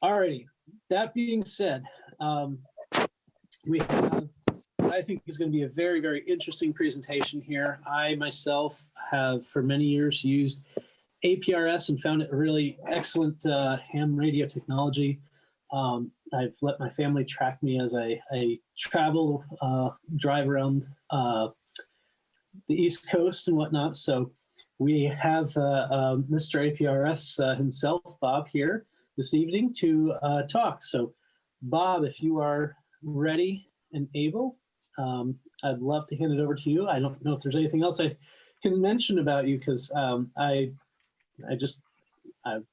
Alrighty. That being said, we have, I think is going to be a very, very interesting presentation here. I myself have for many years used APRS and found it a really excellent ham radio technology. I've let my family track me as I travel, drive around the East Coast and whatnot. So we have Mr. APRS himself, Bob, here this evening to talk. So Bob, if you are ready and able, I'd love to hand it over to you. I don't know if there's anything else I can mention about you, because I've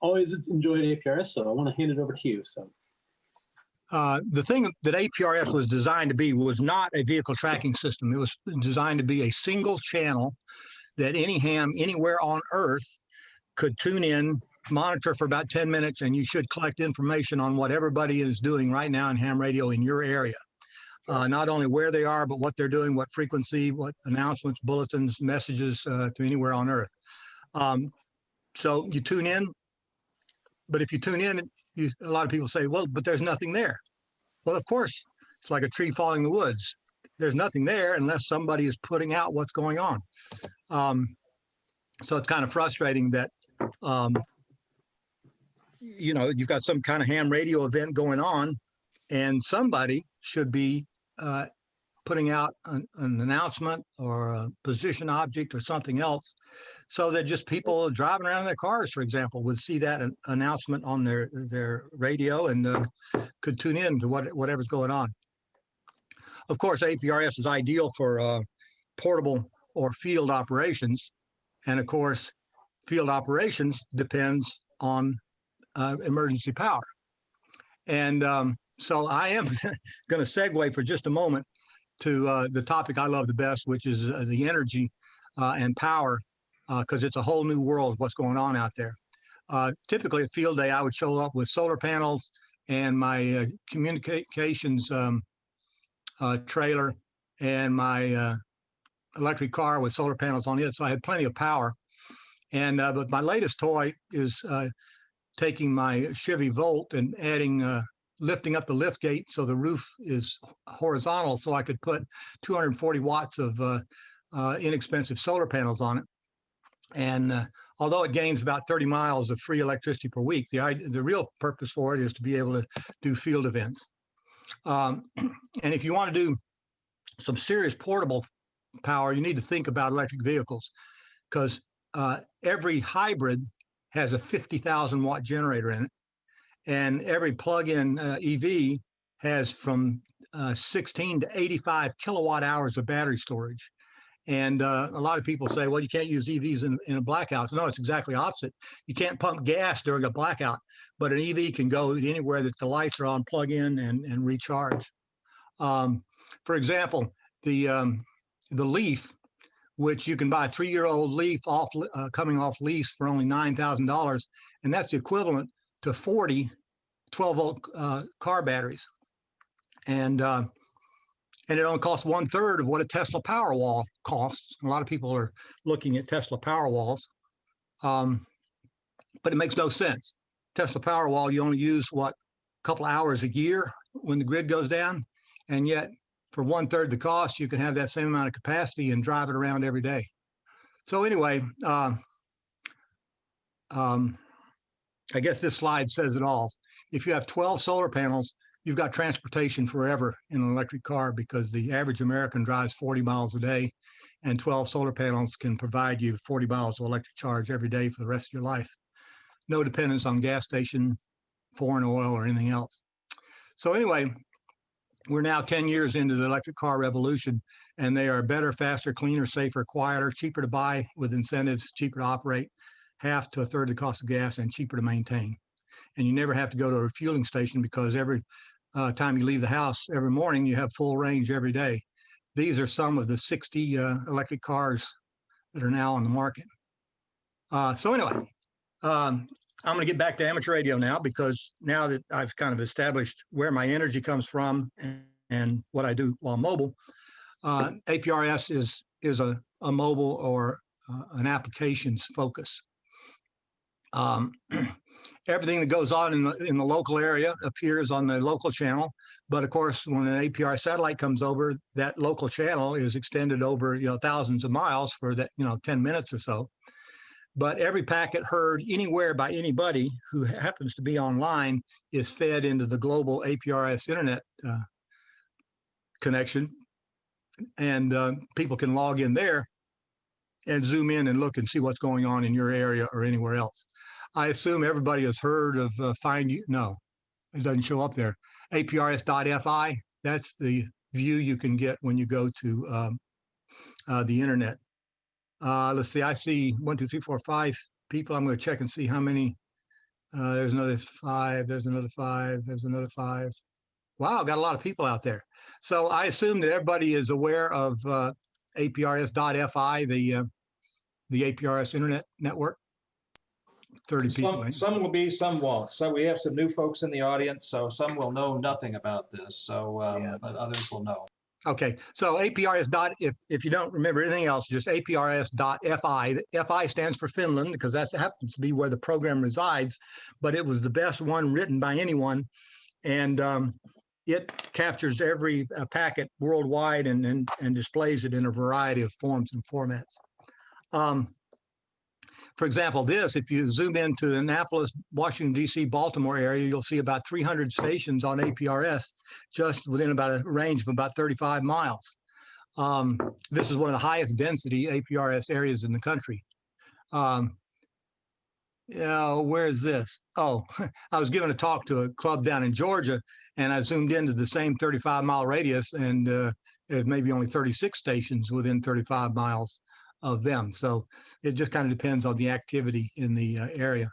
always enjoyed APRS, so I want to hand it over to you. So the thing that APRS was designed to be was not a vehicle tracking system. It was designed to be a single channel that any ham anywhere on Earth could tune in, monitor for about 10 minutes, and you should collect information on what everybody is doing right now in ham radio in your area. Not only where they are, but what they're doing, what frequency, what announcements, bulletins, messages to anywhere on Earth. So you tune in, but if you tune in, a lot of people say, well, but there's nothing there. Well, of course, it's like a tree falling in the woods. There's nothing there unless somebody is putting out what's going on. So it's kind of frustrating that, you've got some kind of ham radio event going on, and somebody should be putting out an announcement or a position object or something else, so that just people driving around in their cars, for example, would see that announcement on their radio and could tune in to whatever's going on. Of course, APRS is ideal for portable or field operations. And of course, field operations depends on emergency power. And so I am going to segue for just a moment to the topic I love the best, which is the energy and power, because it's a whole new world, what's going on out there. Typically, a field day, I would show up with solar panels and my communications trailer and my electric car with solar panels on it. So I had plenty of power. And but my latest toy is taking my Chevy Volt and adding lifting up the lift gate so the roof is horizontal, so I could put 240 watts of inexpensive solar panels on it. And although it gains about 30 miles of free electricity per week, the real purpose for it is to be able to do field events. And if you want to do some serious portable power, you need to think about electric vehicles, because every hybrid has a 50,000 watt generator in it. And every plug-in EV has from 16 to 85 kilowatt hours of battery storage. And a lot of people say, well, you can't use EVs in a blackout. So no, it's exactly opposite. You can't pump gas during a blackout, but an EV can go anywhere that the lights are on, plug in and recharge. For example, the Leaf, which you can buy a 3-year-old Leaf coming off lease for only $9,000, and that's the equivalent to 40 12-volt car batteries. And it only costs 1/3 of what a Tesla Powerwall costs. A lot of people are looking at Tesla Powerwalls, but it makes no sense. Tesla Powerwall, you only use, a couple hours a year when the grid goes down, and yet for 1/3 the cost, you can have that same amount of capacity and drive it around every day. So anyway, I guess this slide says it all. If you have 12 solar panels, you've got transportation forever in an electric car, because the average American drives 40 miles a day, and 12 solar panels can provide you 40 miles of electric charge every day for the rest of your life. No dependence on gas station, foreign oil, or anything else. So anyway, we're now 10 years into the electric car revolution, and they are better, faster, cleaner, safer, quieter, cheaper to buy with incentives, cheaper to operate, half to 1/3 the cost of gas, and cheaper to maintain. And you never have to go to a refueling station, because every time you leave the house every morning, you have full range every day. These are some of the 60 electric cars that are now on the market. So anyway, I'm going to get back to amateur radio now, because now that I've kind of established where my energy comes from and what I do while mobile, APRS is a mobile or an applications focus. Everything that goes on in the local area appears on the local channel. But of course, when an APR satellite comes over, that local channel is extended over, thousands of miles for that, 10 minutes or so. But every packet heard anywhere by anybody who happens to be online is fed into the global APRS internet connection. And people can log in there and zoom in and look and see what's going on in your area or anywhere else. I assume everybody has heard of no, it doesn't show up there. APRS.fi, that's the view you can get when you go to the internet. Let's see, I see 1, 2, 3, 4, 5 people. I'm going to check and see how many. There's another 5, there's another 5, there's another 5. Wow, got a lot of people out there. So I assume that everybody is aware of APRS.fi, the APRS internet network. 30 people. Some will be, some won't. So we have some new folks in the audience, so some will know nothing about this. So, but others will know. Okay, so APRS if you don't remember anything else, just APRS.fi. FI stands for Finland because that happens to be where the program resides, but it was the best one written by anyone, and it captures every packet worldwide and displays it in a variety of forms and formats. For example, if you zoom into the Annapolis, Washington, D.C., Baltimore area, you'll see about 300 stations on APRS just within about a range of about 35 miles. This is one of the highest density APRS areas in the country. Where is this? Oh, I was giving a talk to a club down in Georgia, and I zoomed into the same 35-mile radius, and there's maybe only 36 stations within 35 miles of them. So it just kind of depends on the activity in the area.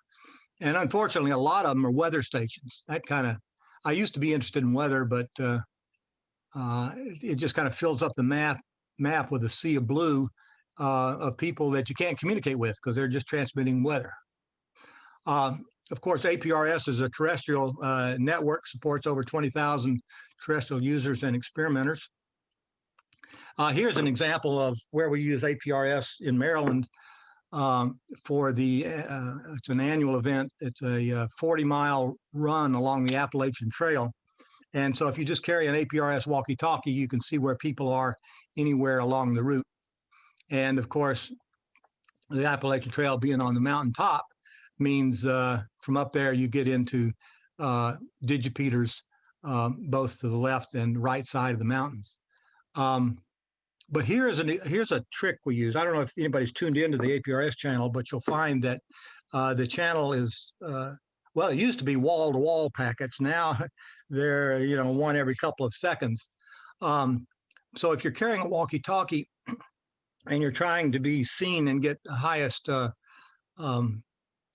And unfortunately, a lot of them are weather stations. I used to be interested in weather, but it just kind of fills up the map with a sea of blue of people that you can't communicate with because they're just transmitting weather. Of course, APRS is a terrestrial network, supports over 20,000 terrestrial users and experimenters. Here's an example of where we use APRS in Maryland for it's an annual event. It's a 40-mile run along the Appalachian Trail. And so if you just carry an APRS walkie-talkie, you can see where people are anywhere along the route. And of course, the Appalachian Trail being on the mountaintop means from up there you get into digipeters both to the left and right side of the mountains. But here's a trick we use. I don't know if anybody's tuned into the APRS channel, but you'll find that the channel is, it used to be wall-to-wall packets. Now they're, one every couple of seconds. So if you're carrying a walkie-talkie and you're trying to be seen and get the highest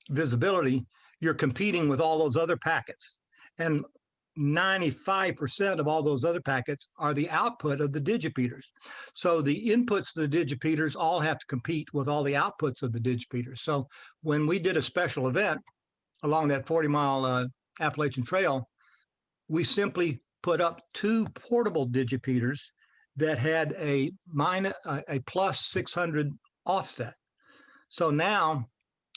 visibility, you're competing with all those other packets. And 95% of all those other packets are the output of the digipeters. So the inputs to the digipeters all have to compete with all the outputs of the digipeters. So when we did a special event along that 40-mile Appalachian Trail, we simply put up 2 portable digipeters that had a plus 600 offset. So now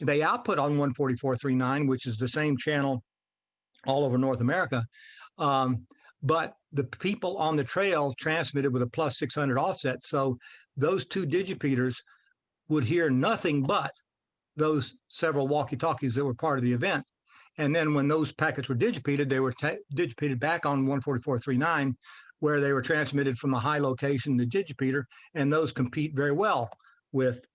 they output on 144.39, which is the same channel all over North America. But the people on the trail transmitted with a plus 600 offset. So those 2 digipeters would hear nothing but those several walkie-talkies that were part of the event. And then when those packets were digipeted, they were digipeted back on 144.39, where they were transmitted from a high location, the digipeter, and those compete very well with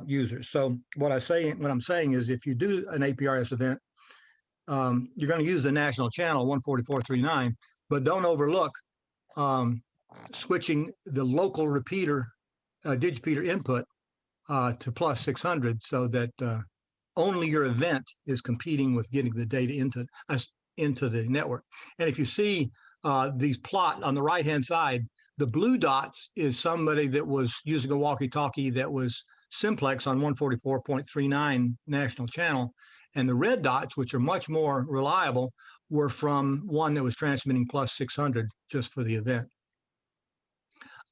users. So what I'm saying is if you do an APRS event, you're going to use the national channel 144.39, but don't overlook switching the local repeater digipeter input to plus 600 so that only your event is competing with getting the data into the network. And if you see these plot on the right-hand side, the blue dots is somebody that was using a walkie-talkie that was simplex on 144.39 national channel. And the red dots, which are much more reliable, were from one that was transmitting plus 600 just for the event.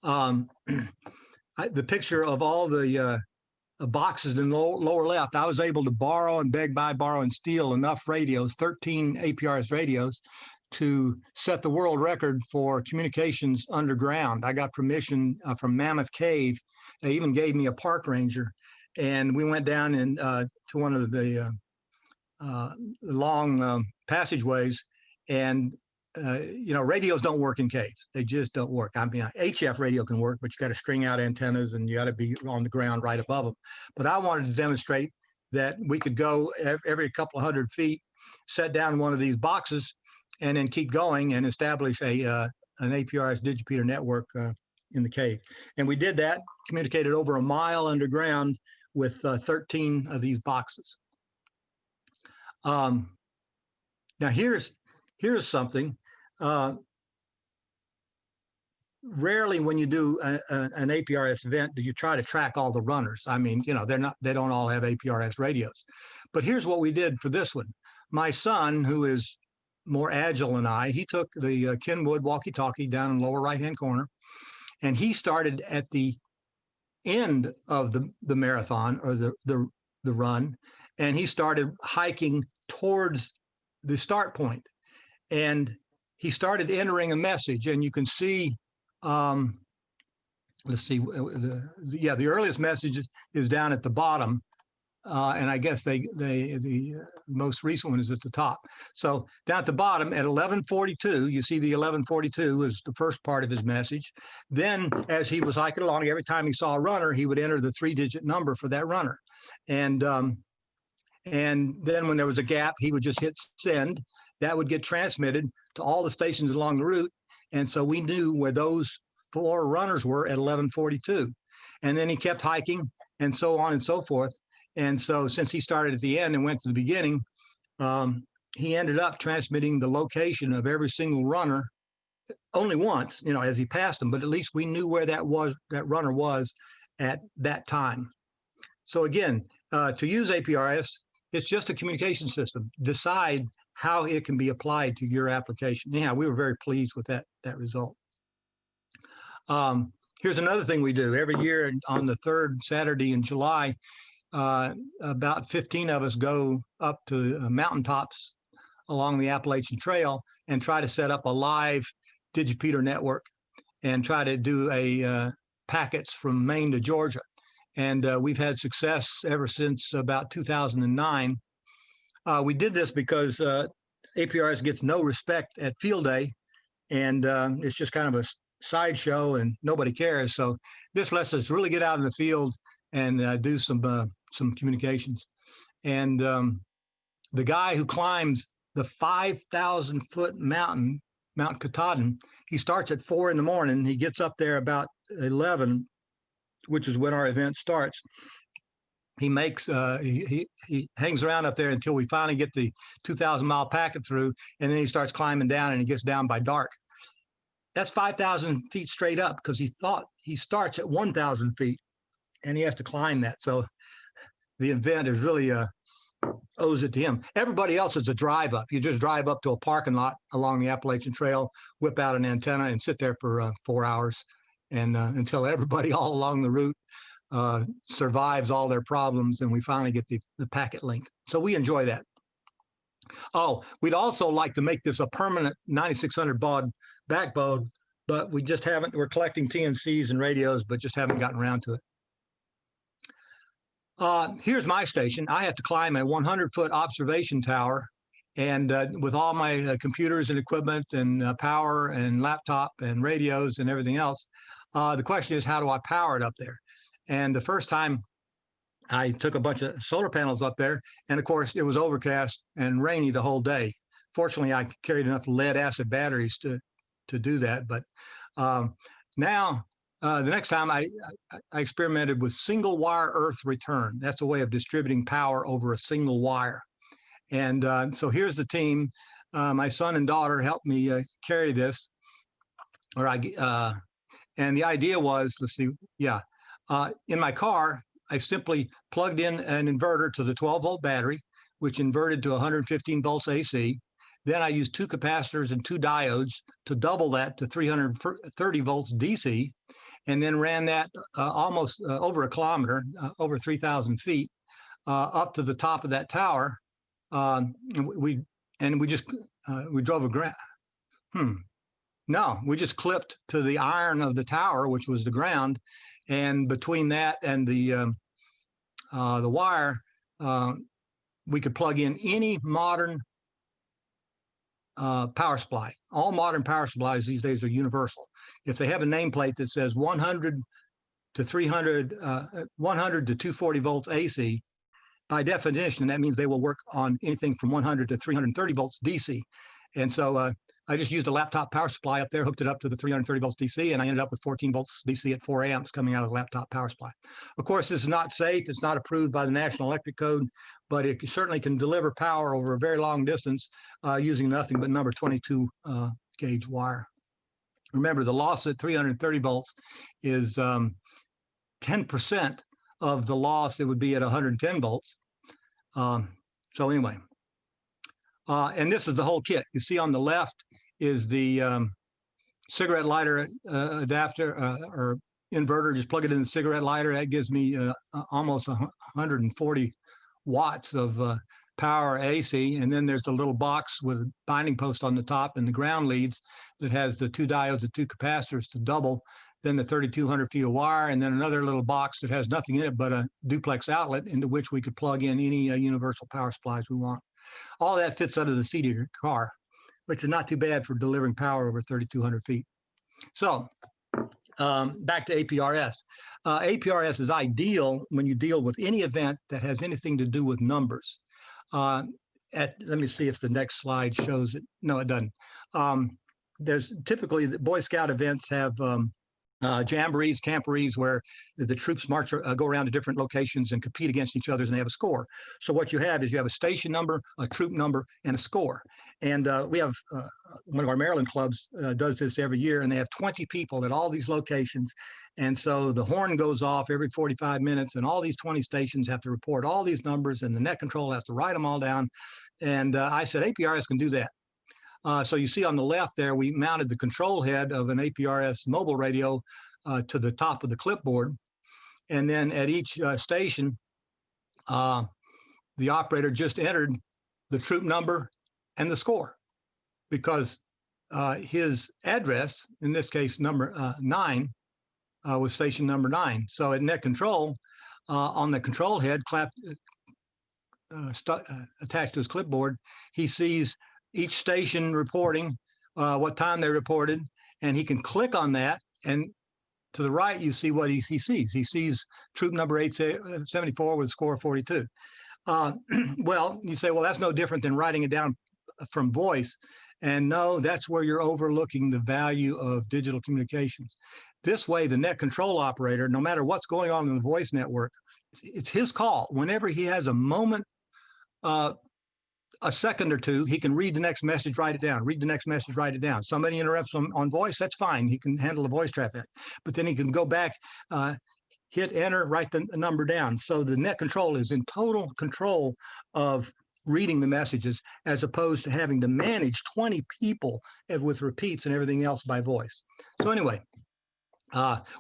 The picture of all the boxes in the lower left, I was able to borrow and borrow and steal enough radios, 13 APRS radios, to set the world record for communications underground. I got permission from Mammoth Cave. They even gave me a park ranger, and we went down to one of the long passageways, and radios don't work in caves. They just don't work. I mean, HF radio can work, but you got to string out antennas and you got to be on the ground right above them. But I wanted to demonstrate that we could go every couple of 100 feet, set down one of these boxes, and then keep going and establish an APRS digipeater network in the cave. And we did that, communicated over a mile underground with 13 of these boxes. Now here's something. Rarely when you do an APRS event do you try to track all the runners. I mean, they don't all have APRS radios. But here's what we did for this one. My son, who is more agile than I, he took the Kenwood walkie-talkie down in the lower right-hand corner, and he started at the end of the marathon or the run, and he started hiking towards the start point. And he started entering a message, and you can see, let's see, the earliest message is down at the bottom, and I guess the most recent one is at the top. So down at the bottom at 11:42, you see the 11:42 is the first part of his message. Then as he was hiking along, every time he saw a runner, he would enter the 3-digit number for that runner. And then when there was a gap, he would just hit send. That would get transmitted to all the stations along the route. And so we knew where those 4 runners were at 11:42. And then he kept hiking and so on and so forth. And so since he started at the end and went to the beginning, he ended up transmitting the location of every single runner only once, as he passed them, but at least we knew where that runner was at that time. So again, to use APRS, it's just a communication system. Decide how it can be applied to your application. Yeah, we were very pleased with that result. Here's another thing we do. Every year on the 3rd Saturday in July, about 15 of us go up to mountaintops along the Appalachian Trail and try to set up a live digipeater network and try to do packets from Maine to Georgia. And we've had success ever since about 2009. We did this because APRS gets no respect at field day, and it's just kind of a sideshow and nobody cares. So this lets us really get out in the field and do some communications. And the guy who climbs the 5,000-foot mountain, Mount Katahdin, he starts at 4 in the morning. He gets up there about 11, which is when our event starts. He makes he hangs around up there until we finally get the 2,000-mile packet through, and then he starts climbing down, and he gets down by dark. That's 5,000 feet straight up because he thought he starts at 1,000 feet, and he has to climb that. So the event is really owes it to him. Everybody else is a drive up. You just drive up to a parking lot along the Appalachian Trail, whip out an antenna, and sit there for 4 hours, and until everybody all along the route survives all their problems, and we finally get the packet link. So we enjoy that. Oh, we'd also like to make this a permanent 9600 baud backbone, but we just haven't. We're collecting TNCs and radios, but just haven't gotten around to it. Here's my station. I have to climb a 100-foot observation tower, and with all my computers and equipment and power and laptop and radios and everything else, the question is, how do I power it up there? And the first time I took a bunch of solar panels up there, and of course it was overcast and rainy the whole day. Fortunately, I carried enough lead acid batteries to do that. But now the next time I experimented with single wire earth return. That's a way of distributing power over a single wire. And so here's the team. My son and daughter helped me carry this. And the idea was, let's see, in my car, I simply plugged in an inverter to the 12-volt battery, which inverted to 115 volts AC. Then I used 2 capacitors and 2 diodes to double that to 330 volts DC. and then ran that almost over a kilometer, over 3,000 feet, up to the top of that tower. We drove we just clipped to the iron of the tower, which was the ground, and between that and the wire, we could plug in any modern power supply. All modern power supplies these days are universal. If they have a nameplate that says 100 to 240 volts AC, by definition, that means they will work on anything from 100 to 330 volts DC. And so I just used a laptop power supply up there, hooked it up to the 330 volts DC, and I ended up with 14 volts DC at 4 amps coming out of the laptop power supply. Of course, this is not safe. It's not approved by the National Electric Code, but it certainly can deliver power over a very long distance using nothing but number 22 gauge wire. Remember, the loss at 330 volts is 10% of the loss it would be at 110 volts. So anyway, and this is the whole kit. You see on the left is the cigarette lighter adapter or inverter. Just plug it in the cigarette lighter. That gives me almost 140 watts of power AC. And then there's the little box with a binding post on the top and the ground leads that has the 2 diodes and 2 capacitors to double. Then the 3,200 feet of wire, and then another little box that has nothing in it but a duplex outlet into which we could plug in any universal power supplies we want. All that fits under the seat of your car, which is not too bad for delivering power over 3,200 feet. So back to APRS. APRS is ideal when you deal with any event that has anything to do with numbers. Let me see if the next slide shows it. No, it doesn't. There's typically the Boy Scout events have jamborees, camporees, where the troops march, go around to different locations and compete against each other, and they have a score. So what you have is you have a station number, a troop number, and a score. And we have one of our Maryland clubs does this every year, and they have 20 people at all these locations. And so the horn goes off every 45 minutes, and all these 20 stations have to report all these numbers, and the net control has to write them all down. And I said, APRS can do that. So you see on the left there, we mounted the control head of an APRS mobile radio to the top of the clipboard. And then at each station, the operator just entered the troop number and the score, because his address, in this case, number 9, was station number 9. So at net control, on the control head attached to his clipboard, he sees each station reporting what time they reported, and he can click on that, and to the right you see what he sees. He sees troop number 874 with a score of 42. Well, you say, well, that's no different than writing it down from voice. And no, that's where you're overlooking the value of digital communications. This way, the net control operator, no matter what's going on in the voice network, it's his call. Whenever he has a moment, a second or two, he can read the next message, write it down, read the next message, write it down. Somebody interrupts him on voice, that's fine. He can handle the voice traffic, but then he can go back, hit enter, write the number down. So the net control is in total control of reading the messages, as opposed to having to manage 20 people with repeats and everything else by voice. So anyway,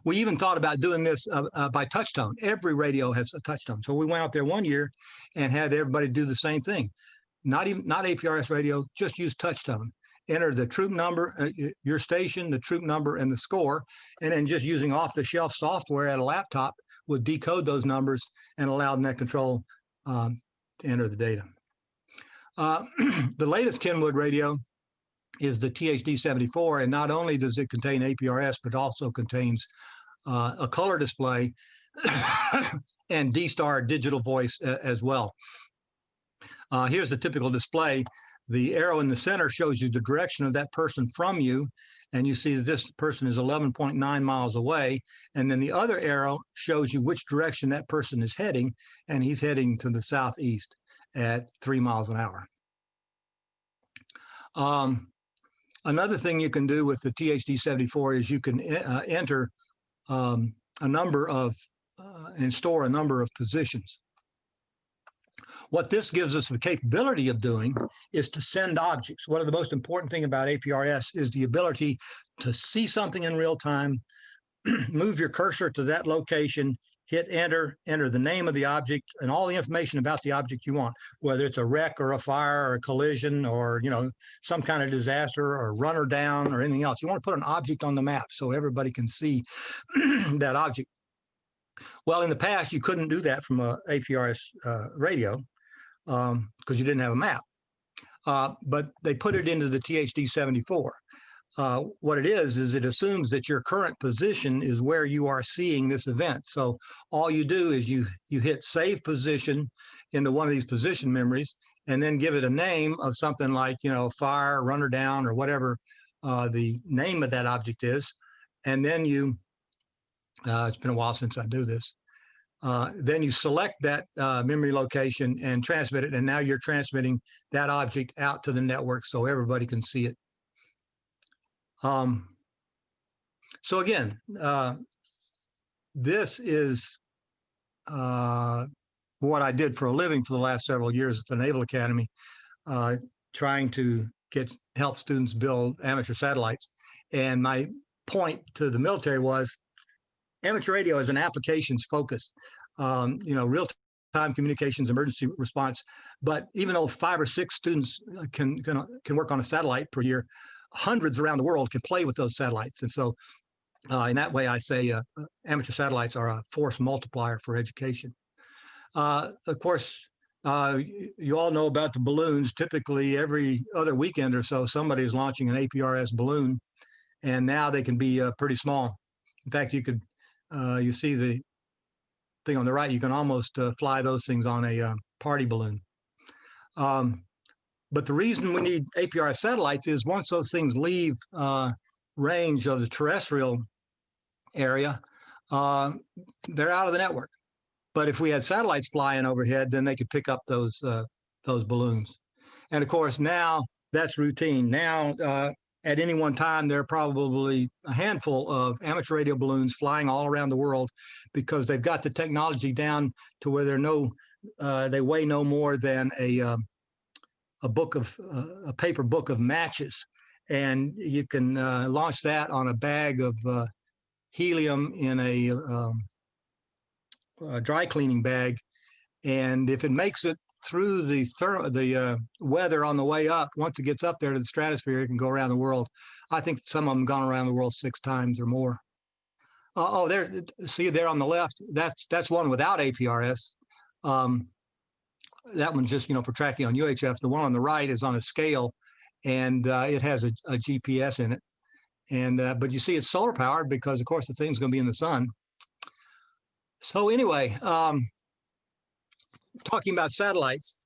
we even thought about doing this by touch tone. Every radio has a touch tone. So we went out there one year and had everybody do the same thing. Not APRS radio, just use touch tone. Enter the troop number, your station, the troop number, and the score, and then just using off-the-shelf software at a laptop would decode those numbers and allow net control to enter the data. The latest Kenwood radio is the THD74, and not only does it contain APRS, but also contains a color display and D-Star digital voice as well. Here's the typical display. The arrow in the center shows you the direction of that person from you, and you see that this person is 11.9 miles away. And then the other arrow shows you which direction that person is heading, and he's heading to the southeast at 3 miles an hour. Another thing you can do with the THD74 is you can enter a number of and store a number of positions. What this gives us the capability of doing is to send objects. One of the most important thing about APRS is the ability to see something in real time, move your cursor to that location, hit enter, enter the name of the object and all the information about the object you want, whether it's a wreck or a fire or a collision or, some kind of disaster or runner down or anything else. You want to put an object on the map so everybody can see that object. Well, in the past, you couldn't do that from a APRS radio because you didn't have a map. But they put it into the THD 74. What it is it assumes that your current position is where you are seeing this event. So all you do is you hit save position into one of these position memories and then give it a name of something like, fire, runner down, or whatever the name of that object is. And then it's been a while since I do this. Then you select that memory location and transmit it. And now you're transmitting that object out to the network so everybody can see it. So again, this is what I did for a living for the last several years at the Naval Academy, trying to help students build amateur satellites. And my point to the military was amateur radio is an applications focus, real-time communications, emergency response. But even though 5 or 6 students can work on a satellite per year, hundreds around the world can play with those satellites. And so in that way, I say amateur satellites are a force multiplier for education. Of course, you all know about the balloons. Typically, every other weekend or so, somebody is launching an APRS balloon, and now they can be pretty small. In fact, you see the thing on the right, you can almost fly those things on a party balloon. But the reason we need APRS satellites is once those things leave range of the terrestrial area, they're out of the network. But if we had satellites flying overhead, then they could pick up those balloons. And of course, now that's routine. Now, at any one time, there are probably a handful of amateur radio balloons flying all around the world because they've got the technology down to where they weigh no more than a paper book of matches, and you can launch that on a bag of helium in a dry cleaning bag, and if it makes it through the weather on the way up, once it gets up there to the stratosphere, it can go around the world. I think some of them gone around the world 6 times or more. See there on the left, that's one without APRS. That one's just, for tracking on UHF. The one on the right is on a scale, and it has a GPS in it. And but you see it's solar powered because, of course, the thing's going to be in the sun. So anyway, talking about satellites,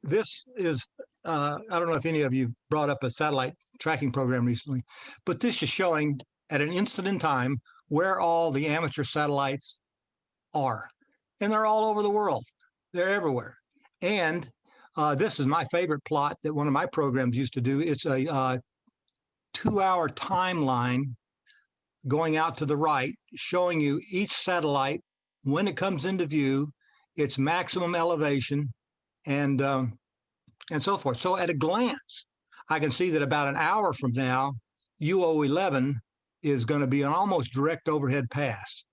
this is, I don't know if any of you brought up a satellite tracking program recently, but this is showing at an instant in time where all the amateur satellites are. And they're all over the world. They're everywhere. And this is my favorite plot that one of my programs used to do. It's a 2-hour timeline going out to the right, showing you each satellite when it comes into view, its maximum elevation, and so forth. So at a glance, I can see that about an hour from now, UO11 is going to be an almost direct overhead pass.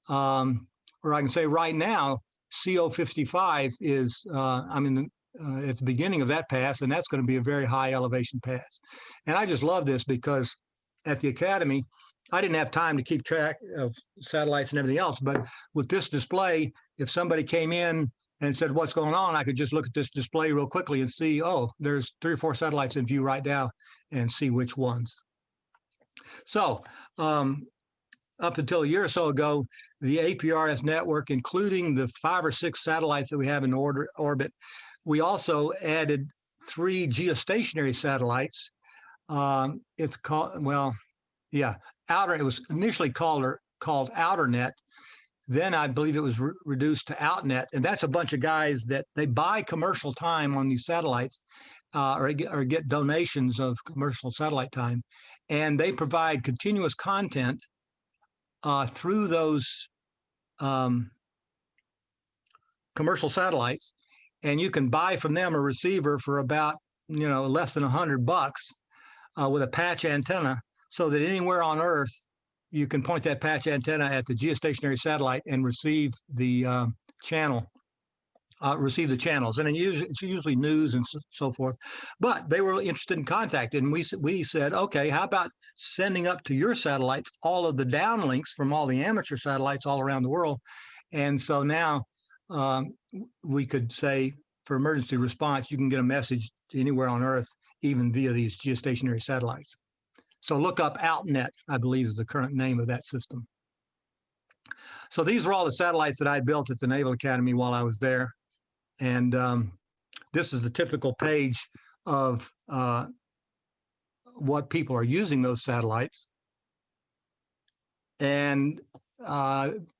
Or I can say right now, CO55 is, at the beginning of that pass, and that's going to be a very high elevation pass. And I just love this because at the Academy, I didn't have time to keep track of satellites and everything else, but with this display, if somebody came in and said, what's going on, I could just look at this display real quickly and see, oh, there's 3 or 4 satellites in view right now, and see which ones. So up until a year or so ago, the APRS network, including the 5 or 6 satellites that we have in orbit, we also added 3 geostationary satellites. It's called, it was initially called Outernet. Then I believe it was reduced to Outnet, and that's a bunch of guys that they buy commercial time on these satellites, or get donations of commercial satellite time, and they provide continuous content through those commercial satellites, and you can buy from them a receiver for about less than $100 with a patch antenna, so that anywhere on Earth you can point that patch antenna at the geostationary satellite and receive the channel, receive the channels. And it's usually news and so forth. But they were interested in contact. And we said, okay, how about sending up to your satellites all of the downlinks from all the amateur satellites all around the world? And so now we could say, for emergency response, you can get a message to anywhere on Earth, even via these geostationary satellites. So look up AltNet, I believe is the current name of that system. So these are all the satellites that I built at the Naval Academy while I was there. And this is the typical page of what people are using those satellites. And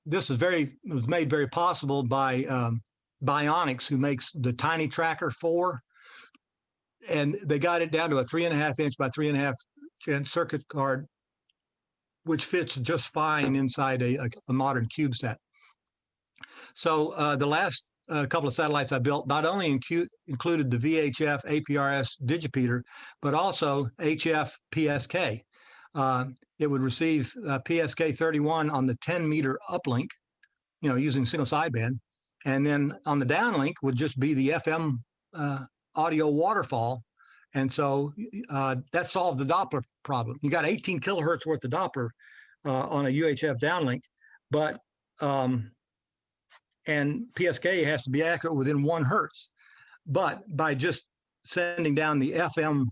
this is was made very possible by Bionics, who makes the Tiny Tracker 4. And they got it down to a 3.5 inch by 3.5 inch circuit card, which fits just fine inside a modern CubeSat. So the last couple of satellites I built not only included the VHF APRS digipeater, but also HF PSK. It would receive PSK 31 on the 10-meter uplink, using single sideband. And then on the downlink would just be the FM audio waterfall. And so that solved the Doppler problem. You got 18 kilohertz worth of Doppler on a UHF downlink, but and PSK has to be accurate within 1 hertz. But by just sending down the FM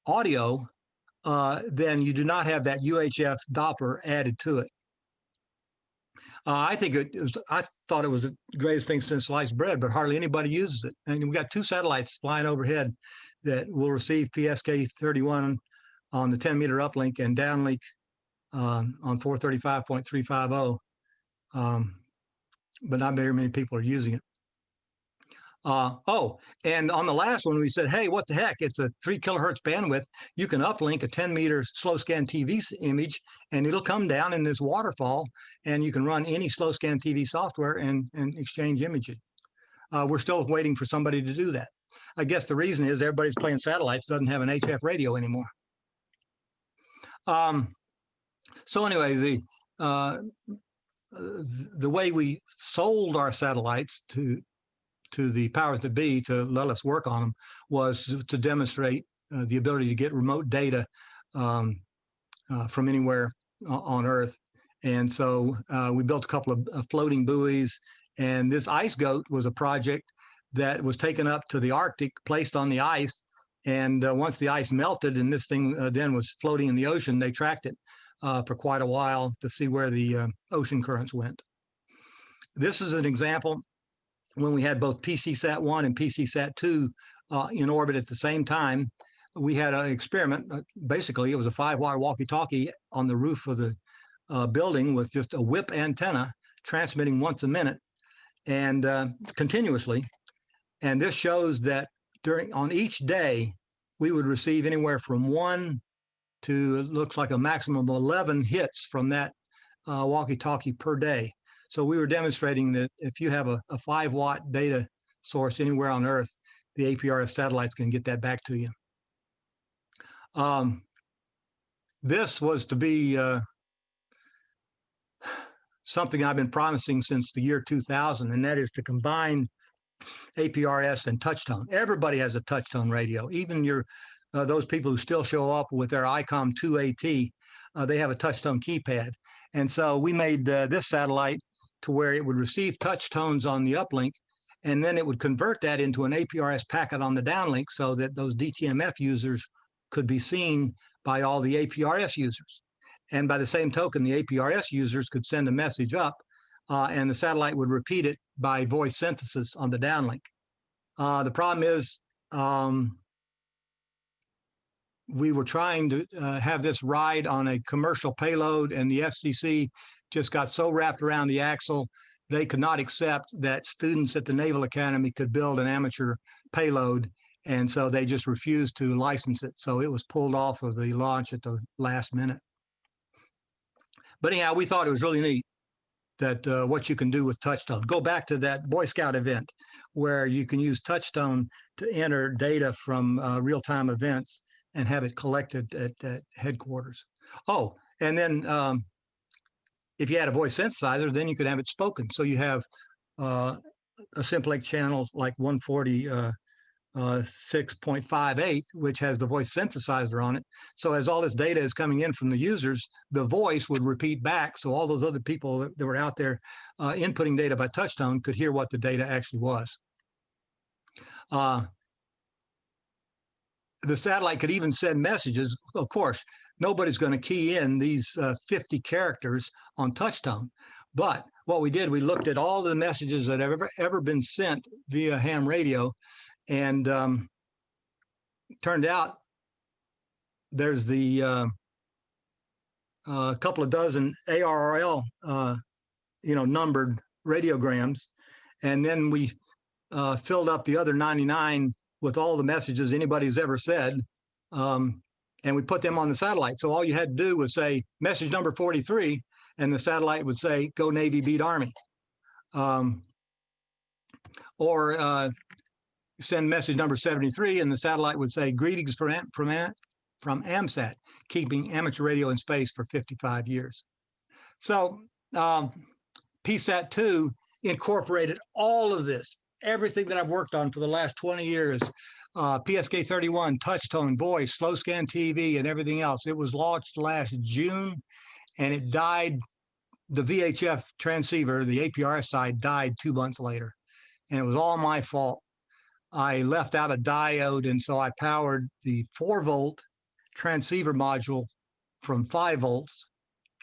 audio, then you do not have that UHF Doppler added to it. I thought it was the greatest thing since sliced bread, but hardly anybody uses it. And we got 2 satellites flying overhead that will receive PSK 31 on the 10-meter uplink and downlink on 435.350. But not very many people are using it. And on the last one, we said, hey, what the heck? It's a 3 kilohertz bandwidth. You can uplink a 10-meter slow scan TV image, and it'll come down in this waterfall, and you can run any slow scan TV software and exchange images. We're still waiting for somebody to do that. I guess the reason is everybody's playing satellites doesn't have an HF radio anymore. So anyway, the way we sold our satellites to the powers that be to let us work on them was to demonstrate the ability to get remote data from anywhere on Earth. And so we built a couple of floating buoys, and this ice goat was a project that was taken up to the Arctic, placed on the ice. And once the ice melted and this thing then was floating in the ocean, they tracked it for quite a while to see where the ocean currents went. This is an example when we had both PCSat-1 and PCSat-2 in orbit at the same time. We had an experiment. Basically, it was a 5-wire walkie-talkie on the roof of the building with just a whip antenna transmitting once a minute and continuously. And this shows that on each day, we would receive anywhere from 1 to, it looks like a maximum of 11 hits from that walkie-talkie per day. So we were demonstrating that if you have a 5-watt data source anywhere on Earth, the APRS satellites can get that back to you. This was to be something I've been promising since the year 2000, and that is to combine APRS and touchtone. Everybody has a touchtone radio, even those people who still show up with their ICOM 2AT, they have a touchtone keypad. And so we made this satellite to where it would receive touchtones on the uplink, and then it would convert that into an APRS packet on the downlink so that those DTMF users could be seen by all the APRS users. And by the same token, the APRS users could send a message up, and the satellite would repeat it by voice synthesis on the downlink. The problem is we were trying to have this ride on a commercial payload, and the FCC just got so wrapped around the axle, they could not accept that students at the Naval Academy could build an amateur payload, and so they just refused to license it. So it was pulled off of the launch at the last minute. But anyhow, we thought it was really neat that what you can do with touchtone. Go back to that Boy Scout event where you can use touchtone to enter data from real-time events and have it collected at headquarters. Oh, and then if you had a voice synthesizer, then you could have it spoken. So you have a simplex channel like 146.58, which has the voice synthesizer on it. So as all this data is coming in from the users, the voice would repeat back. So all those other people that were out there inputting data by touchtone could hear what the data actually was. The satellite could even send messages. Of course, nobody's going to key in these 50 characters on touchtone. But what we did, we looked at all the messages that have ever been sent via ham radio, and turned out there's the couple of dozen ARRL, numbered radiograms, and then we filled up the other 99 with all the messages anybody's ever said, and we put them on the satellite. So all you had to do was say message number 43, and the satellite would say, "Go Navy, beat Army," or send message number 73, and the satellite would say, "Greetings from AMSAT, keeping amateur radio in space for 55 years." So PSAT-2 incorporated all of this, everything that I've worked on for the last 20 years, PSK-31, touchtone, voice, slow scan TV, and everything else. It was launched last June, and it died. The VHF transceiver, the APRS side, died 2 months later, and it was all my fault. I left out a diode, and so I powered the 4-volt transceiver module from 5 volts,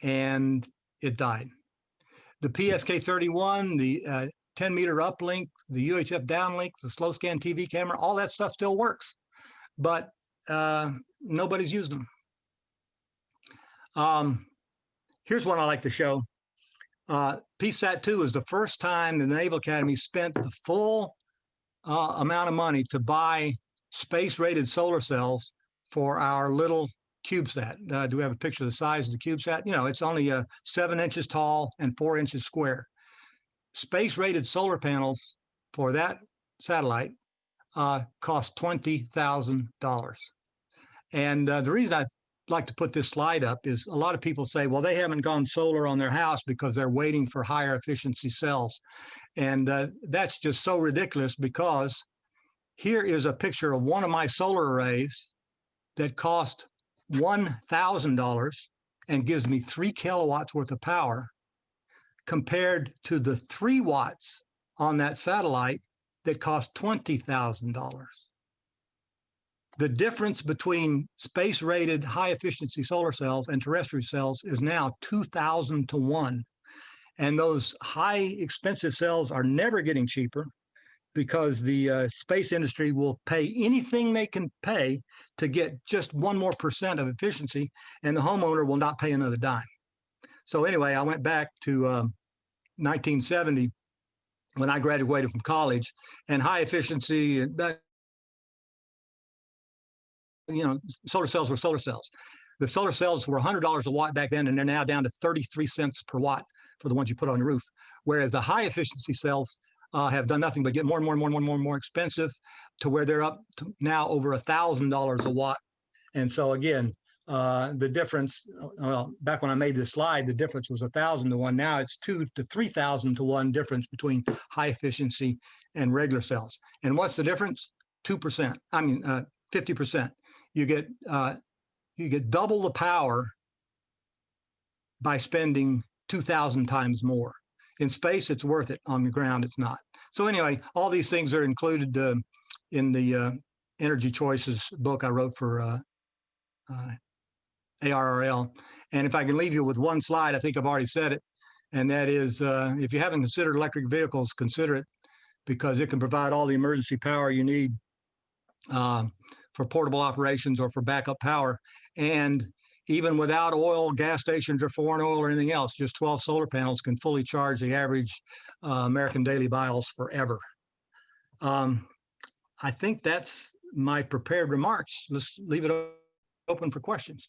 and it died. The PSK-31, the 10-meter uplink, the UHF downlink, the slow scan TV camera, all that stuff still works, but nobody's used them. Here's one I like to show. PSAT-2 is the first time the Naval Academy spent the full amount of money to buy space-rated solar cells for our little CubeSat. Do we have a picture of the size of the CubeSat? It's only 7 inches tall and 4 inches square. Space-rated solar panels for that satellite cost $20,000. And the reason I like to put this slide up is a lot of people say, well, they haven't gone solar on their house because they're waiting for higher efficiency cells. And that's just so ridiculous, because here is a picture of one of my solar arrays that cost $1,000 and gives me 3 kilowatts worth of power, compared to the 3 watts on that satellite that cost $20,000. The difference between space-rated high-efficiency solar cells and terrestrial cells is now 2,000 to 1. And those high expensive cells are never getting cheaper, because the space industry will pay anything they can pay to get just 1% more of efficiency, and the homeowner will not pay another dime. So anyway, I went back to 1970 when I graduated from college, and high efficiency, solar cells were solar cells. The solar cells were $100 a watt back then, and they're now down to 33 cents per watt for the ones you put on your roof. Whereas the high efficiency cells have done nothing but get more and more expensive, to where they're up to now over $1,000 a watt. And so again, the difference, well, back when I made this slide, the difference was 1,000 to 1. Now it's 2,000 to 3,000 to 1 difference between high efficiency and regular cells. And what's the difference? 2%. 50%. You get double the power by spending 2,000 times more. In space, it's worth it. On the ground, it's not. So anyway, all these things are included in the Energy Choices book I wrote for ARRL. And if I can leave you with one slide, I think I've already said it, and that is, if you haven't considered electric vehicles, consider it, because it can provide all the emergency power you need for portable operations or for backup power. And even without oil, gas stations, or foreign oil or anything else, just 12 solar panels can fully charge the average American daily bios forever. I think that's my prepared remarks. Let's leave it open for questions.